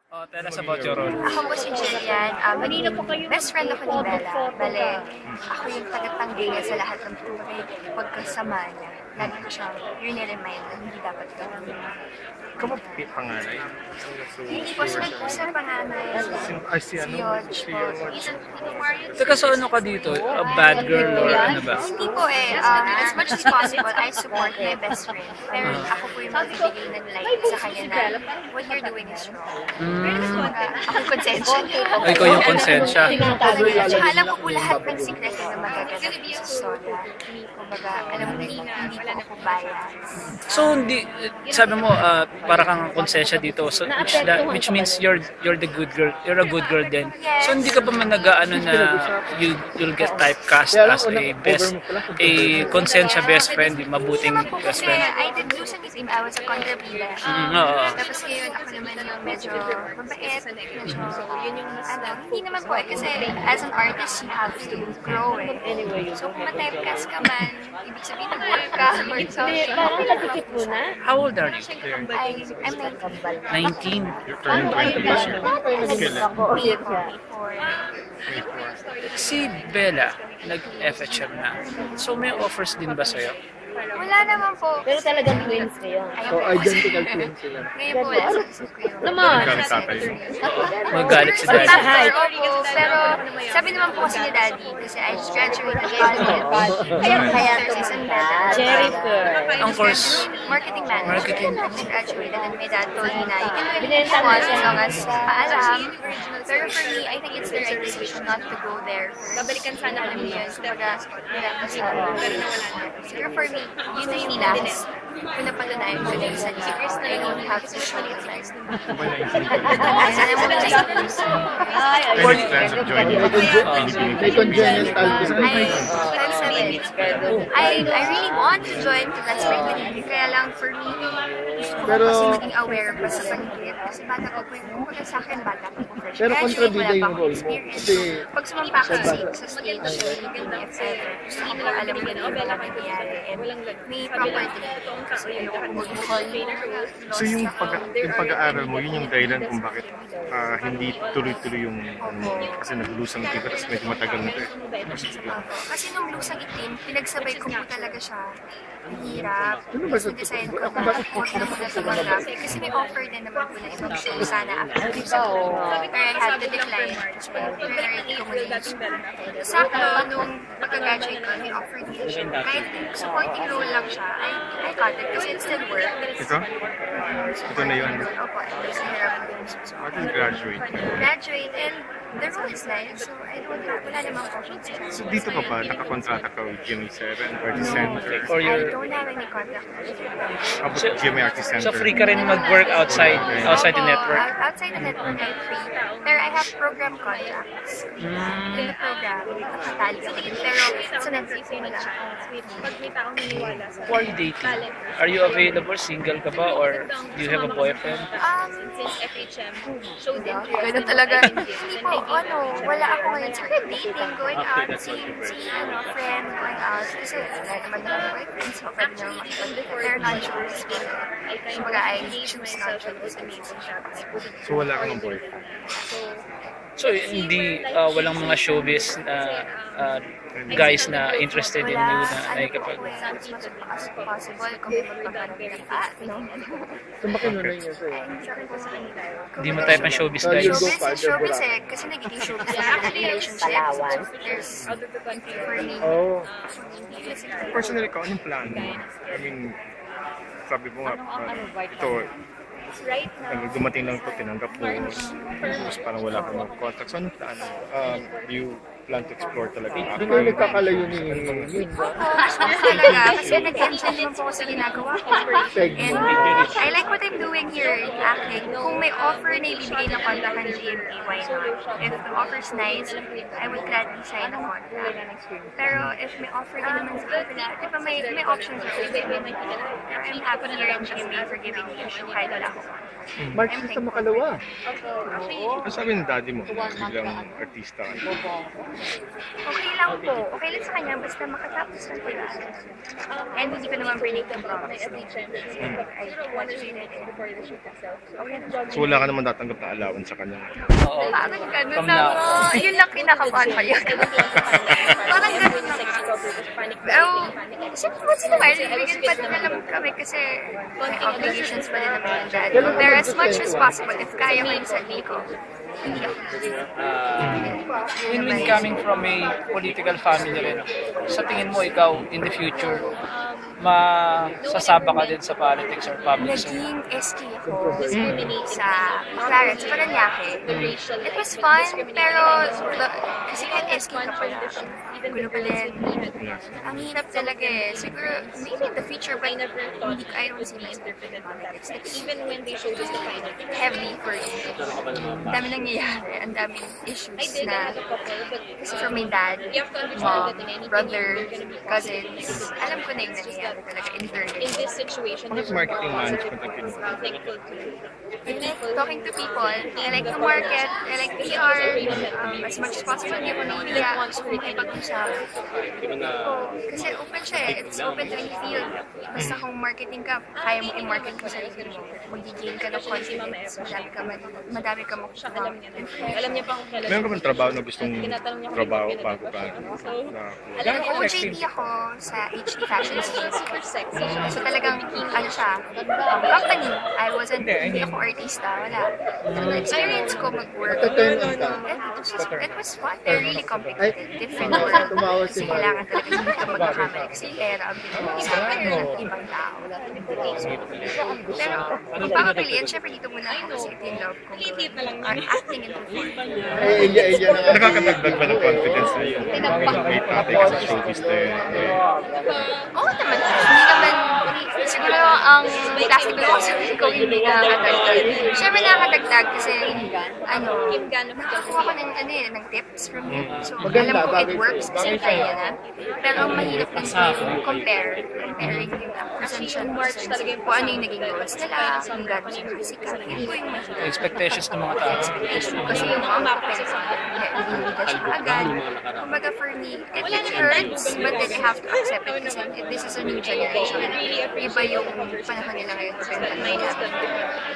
Oh, tell us about your role. Ako po si Jillian. Best friend ako ni Bella. Bale, ako yung tagatanggi niya sa lahat ng pagkasama niya. Lagi ko siyang remind na hindi dapat gawin. Kamu panganay? Hindi po sila po sa panganay. Ay, si ano? Si Yodge po. Teka, so ano ka dito? A bad girl or ano ba? Hindi po eh. As much as possible, I support my best friend. Pero ako po yung magbibigay ng light sa kanya na what you're doing is wrong. Ako konsensya. Ay, ikaw yung konsensya. Tsaka alam ko po lahat ng secret na magaganap sa story. Kumbaga, alam mo na hindi po ako bias. So, hindi, sabi mo, para kang konsensya dito. So, which means you're the good girl. You're a good girl din. So, hindi ka pa man nag-ano na you'll get typecast as a konsensya best friend, mabuting best friend. I did lose a team. I was a contrabida. Tapos ngayon ako naman yung medyo mabait. Hindi naman po kasi as an artist, you have to grow eh. So, kung ma-typecast ka man, ibig sabihin nag-work ka. So, How old are you? I'm 19. You're turning 20. Si Bella, nag-FHM na. So, may offers din ba sa'yo? Wala naman po. Pero talagang twins kayo. So, identical twins sila. Ngayon po, wala sa isip ko yun. Naman. Magalit si Daddy. Opo, pero sabi naman po kasi ni Daddy, kasi I just graduated college. Kaya there's isang dad. Jennifer. Ang course, Marketing manager. Marketing. I just graduated and my dad told me na you can do anything you want as long as paalam. Pero for me, I think it's the right decision not to go there. Babalikan sana alam mo yun. Kumbaga, wala kasi pero nawala na. Pero for me, yun na yung last. Kung napatunayan ko na yung sa secrets na you don't have to show your friends. Sana mo na Any plans of joining May congenital I really want to join to Let's Break the News. Kaya lang for me, gusto ko kasi maging aware pa sa paligid. Kasi bata ko po yung kumbaga sa akin, bata ko po fresh. Pero kontrabida yung role mo. Experience. Kasi Pag sumampa ka sa stage, if ever, gusto ko alam mo yung mga nangyayari. And may proper training. Kasi ayoko mag-call. So yung pag-aaral mo, yun yung dahilan kung bakit hindi tuloy-tuloy yung kasi nag-lose ang itim tapos medyo matagal na ito eh. Kasi nung lusang itim, pinagsabay ko po talaga siya. Ang hirap. Kasi design ko na huwag na muna sa mga graphic. Kasi may offer din naman po na ibang show sana after this. Pero I had to decline. Tapos pag-priority ko muna yung school. Sakto, nung pagka-graduate ko, may offer din siya. Kahit supporting role lang siya, I got it. Kasi it's still work. Ito? Ito na yun. Opo, kasi hirap mo din. How do you graduate? Graduate and the role is nice. So I don't have, wala namang options. So dito ka ba? Nakakontrata ka with GMA7 or the Center? Or I you're, don't have any contact with How about GMA Artist Center? so free ka rin mag-work outside the network? Outside the network, I'm free. Pero I have program contracts. In the program, nakatali ako. Pero sa network, wala. Pag may taong naniwala sa... Who are you dating? Are you available? Single ka ba? Or do you have a boyfriend? Since FHM, show din. Ganun talaga. Hindi po, wala ako ngayon. Siguro dating, going out, seeing, friend, going out. Kasi wala naman ako boyfriend, so pwede naman makipag. Pero not sure. Kumbaga, I choose not to. So wala ka ng boyfriend? So, hindi, walang mga showbiz na guys na interested in you na nakikipag... As much as possible, kung may magpapanood ng so makinunoy niya sa'yo. Hindi mo type ng showbiz guys. Showbiz eh, kasi nagiging showbiz na relationships. There's for me. Oh. Personally ka, anong plano mo? I mean, sabi mo nga, ito, dumating lang ito, tinanggap mo, tapos parang wala kang mga contacts. So, anong plano mo? Do you plan to explore talaga? Hindi nga nagkakalayo ni yun. Talaga, kasi nag-enjoy naman po ako sa ginagawa ko. And I like what I'm doing here in acting. Kung may offer na ibibigay ng contract ng GMA, why not? If the offer's nice, I would gladly sign a contract. Pero if may offer din naman sa kapila, di ba may options ako. Pero I'm happy here in GMA for giving me a show kahit wala ako. Marxist sa makalawa. Ano sabi ng daddy mo? Biglang artista ka. Okay lang po. Okay lang sa kanya, basta makatapos ng pag-aaral. And hindi ko naman predict ang promise. I want to read it before the shoot itself. Okay na. So wala ka naman tatanggap na allowance sa kanya. Oo. Parang ganun From na now. mo. Yun lang kinakabahan pa yun. Parang ganun na. Pero, once in a while, bigyan pa din alam kami kasi may obligations pa din naman yung dad. Pero as much as possible, if kaya ko yung sarili ko, hindi ako. Win-win coming from a political family rin. Sa tingin mo, ikaw, in the future, masasaba ka din sa politics or public service? Naging SK ako sa Clarence, sa Paranaque. It was fun, pero kasi kahit SK ka pala, gulo pa din. Ang hirap talaga eh. Siguro, maybe in the future, but hindi ko, I don't see myself in politics. It's heavy for me. Ang dami nangyayari, ang daming issues na, kasi from my dad, mom, brother, cousins, alam ko na yung nangyayari talaga internally. Bakit marketing management ang kinuha? Talking to people, I like to market, I like PR, as much as possible, hindi ako nahihiya, nakipag-usap. Kasi open siya eh, it's open to any field. Basta kung marketing ka, kaya mo i-market mo sa sarili mo, mag-gain ka ng confidence, madami ka makukuha. Meron ka bang trabaho na gustong trabaho bago ka? OJT ako sa HD Fashion School. So talagang, ano siya, company. Hindi ako artista, wala. So na-experience ko mag-work. It was fun. They're really complicated. Different world. Kasi kailangan talaga hindi ka magkakamali. Kasi pera ang pinag-usapan ng ibang tao. Pero, kung papapiliin, syempre dito muna ako kasi ito yung love ko. Acting and performing. Nakakadagdag ba ng confidence na yun? May tatay ka sa showbiz na yun. Oo naman. Hindi naman, siguro ang plastic na ako sabihin ko hindi nakakadagdag. Siyempre nakakadagdag kasi, nakakuha ko ng tips from him. So, alam ko it works kasi try niya na. Pero ang mahirap din sa comparing yung presentation kung ano yung naging goals nila, kung gano'n siya nakasikat. Yun po yung mahirap. Expectations ng mga tao. Kasi yung mga hindi ka siya agad. Kumbaga for me, it hurts, but then you have to accept it kasi this is a new generation. Iba yung panahon nila ngayon.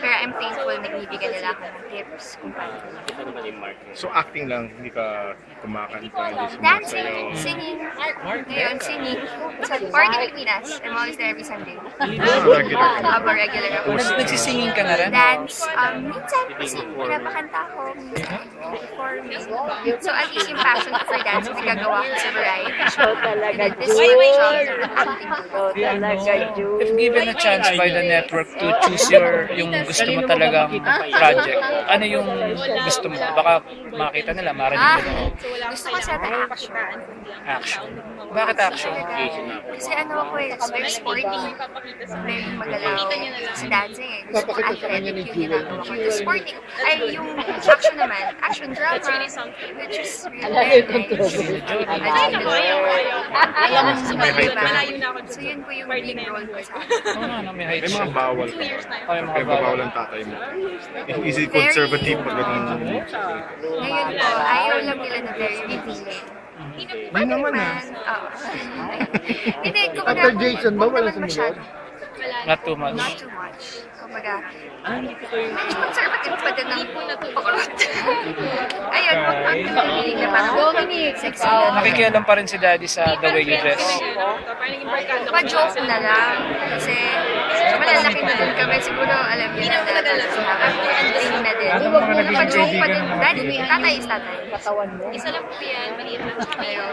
Pero I'm thankful na binibigyan nila ako ng tips kung paano. So acting lang, hindi ka kumakanta, hindi Dancing, sumasayaw. singing, ngayon singing. Sa Party Pilipinas, I'm always there every Sunday. Regular ako. Nagsisinging ka na rin? Dance, minsan kasi pinapakanta ako, minsan performing. So at least yung passion ko for dancing, nagagawa ko sa variety show. And this is my job na acting ko. If given a chance by the network to choose yung gusto mo talagang project, ano yung gusto mo? Baka makita nila, marinig mo. Gusto ko sana action. Action. Bakit action? Kasi ako it's very sporty, very magalaw. Sa dancing gusto ko athletic yung ginagawa ko. The sporting, yung action naman, action drama, which is really nice. So yun po yung lead role ko sa May height May siya. mga bawal ka. May mga May bawal. bawal ang tatay mo. Is it conservative pag ganun? ngayon po, ayaw lang nila na very revealing. Hindi naman Oo. Hindi, kumbaga, After Jason ba, huwag wala naman sumunod? Not too much. Not too much. Kumbaga, medyo conservative pa din ng pakulot. Ayun, huwag ang revealing na parang sexy na. Nakikialam pa rin si Daddy sa the way you dress. Pa-joke na lang. Kasi, malalaki na din kami. Siguro, alam niyo na talaga sila. Acting na din. Pa-joke pa din. Daddy, tatay is tatay. Isa lang po yan, maliit lang. Pero,